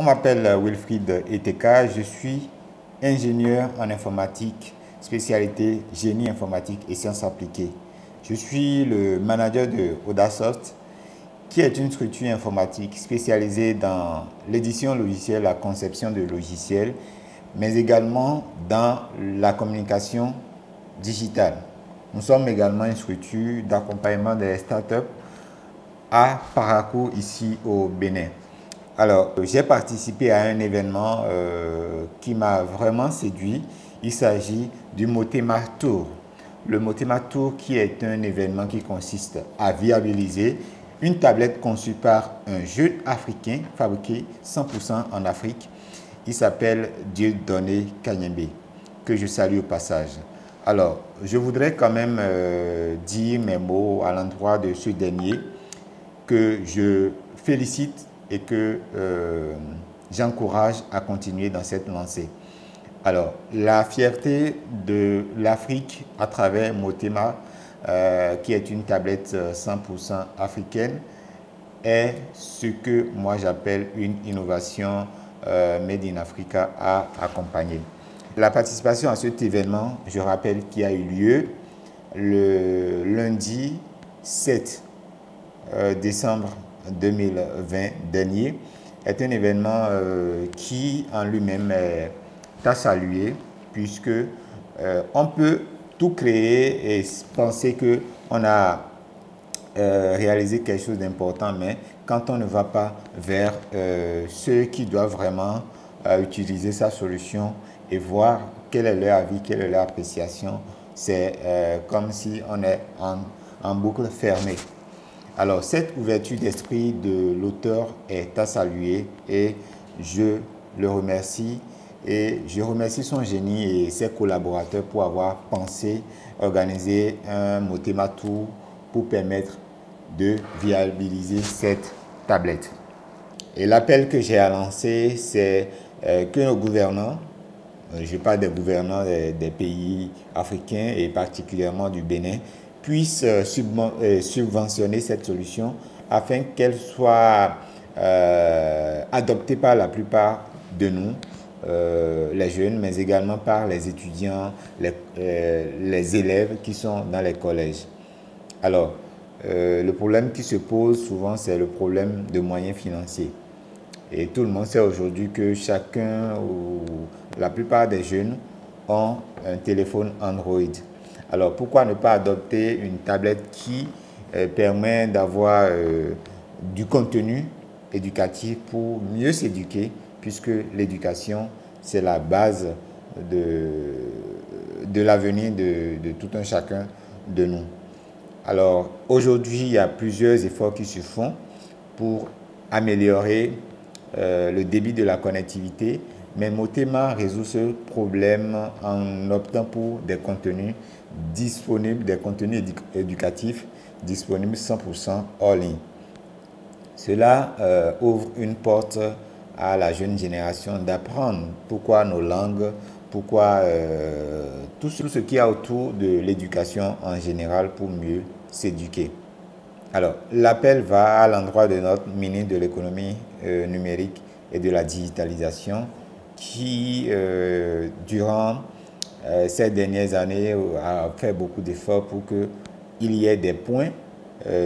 On m'appelle Wilfried Eteka, je suis ingénieur en informatique, spécialité génie informatique et sciences appliquées. Je suis le manager de Audasoft, qui est une structure informatique spécialisée dans l'édition logicielle, la conception de logiciels, mais également dans la communication digitale. Nous sommes également une structure d'accompagnement des startups à Parakou, ici au Bénin. Alors, j'ai participé à un événement qui m'a vraiment séduit. Il s'agit du Motema Tour. Le Motema Tour qui est un événement qui consiste à viabiliser une tablette conçue par un jeune Africain fabriqué 100% en Afrique. Il s'appelle Dieudonné Kanyembe, que je salue au passage. Alors, je voudrais quand même dire mes mots à l'endroit de ce dernier, que je félicite et que j'encourage à continuer dans cette lancée. Alors, la fierté de l'Afrique à travers Motema, qui est une tablette 100% africaine, est ce que moi j'appelle une innovation Made in Africa à accompagner. La participation à cet événement, je rappelle qu'il a eu lieu le lundi 7 décembre 2020 dernier, est un événement qui en lui-même est à saluer, puisque on peut tout créer et penser qu'on a réalisé quelque chose d'important, mais quand on ne va pas vers ceux qui doivent vraiment utiliser sa solution et voir quel est leur avis, quelle est leur appréciation, c'est comme si on est en boucle fermée. Alors, cette ouverture d'esprit de l'auteur est à saluer et je le remercie. Et je remercie son génie et ses collaborateurs pour avoir pensé, organisé un Motema Tour pour permettre de viabiliser cette tablette. Et l'appel que j'ai à lancer, c'est que nos gouvernants, je parle des gouvernants des pays africains et particulièrement du Bénin, puissent subventionner cette solution afin qu'elle soit adoptée par la plupart de nous, les jeunes, mais également par les étudiants, les élèves qui sont dans les collèges. Alors, le problème qui se pose souvent, c'est le problème de moyens financiers. Et tout le monde sait aujourd'hui que chacun ou la plupart des jeunes ont un téléphone Android. Alors, pourquoi ne pas adopter une tablette qui permet d'avoir du contenu éducatif pour mieux s'éduquer, puisque l'éducation, c'est la base de l'avenir de tout un chacun de nous. Alors, aujourd'hui, il y a plusieurs efforts qui se font pour améliorer le débit de la connectivité, mais Motema résout ce problème en optant pour des contenus disponibles, des contenus éducatifs disponibles 100% hors ligne. Cela ouvre une porte à la jeune génération d'apprendre pourquoi nos langues, pourquoi tout ce qu'il y a autour de l'éducation en général pour mieux s'éduquer. Alors, l'appel va à l'endroit de notre ministre de l'économie numérique et de la digitalisation qui, durant ces dernières années, a fait beaucoup d'efforts pour qu'il y ait des points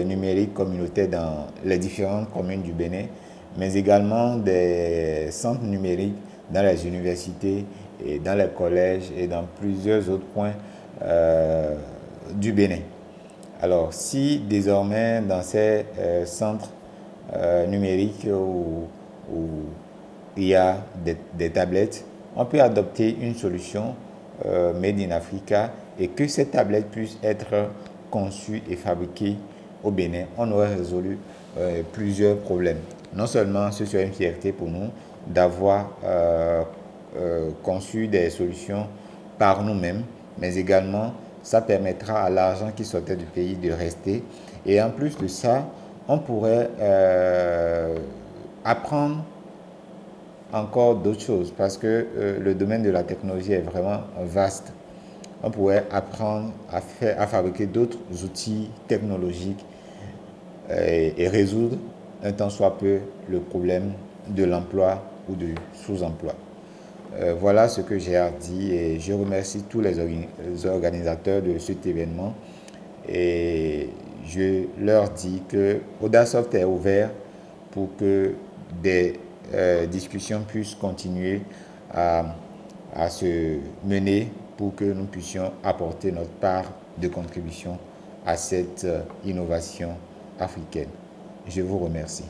numériques communautaires dans les différentes communes du Bénin, mais également des centres numériques dans les universités et dans les collèges et dans plusieurs autres points du Bénin. Alors, si désormais dans ces centres numériques où il y a des tablettes, on peut adopter une solution Made in Africa et que cette tablette puisse être conçue et fabriquée au Bénin, on aurait résolu plusieurs problèmes. Non seulement ce serait une fierté pour nous d'avoir conçu des solutions par nous-mêmes, mais également ça permettra à l'argent qui sortait du pays de rester. Et en plus de ça, on pourrait apprendre encore d'autres choses parce que le domaine de la technologie est vraiment vaste. On pourrait apprendre à fabriquer d'autres outils technologiques et résoudre un tant soit peu le problème de l'emploi ou de sous-emploi. Voilà ce que j'ai à dire et je remercie tous les organisateurs de cet événement et je leur dis que Audasoft est ouvert pour que des discussions puissent continuer à se mener pour que nous puissions apporter notre part de contribution à cette innovation africaine. Je vous remercie.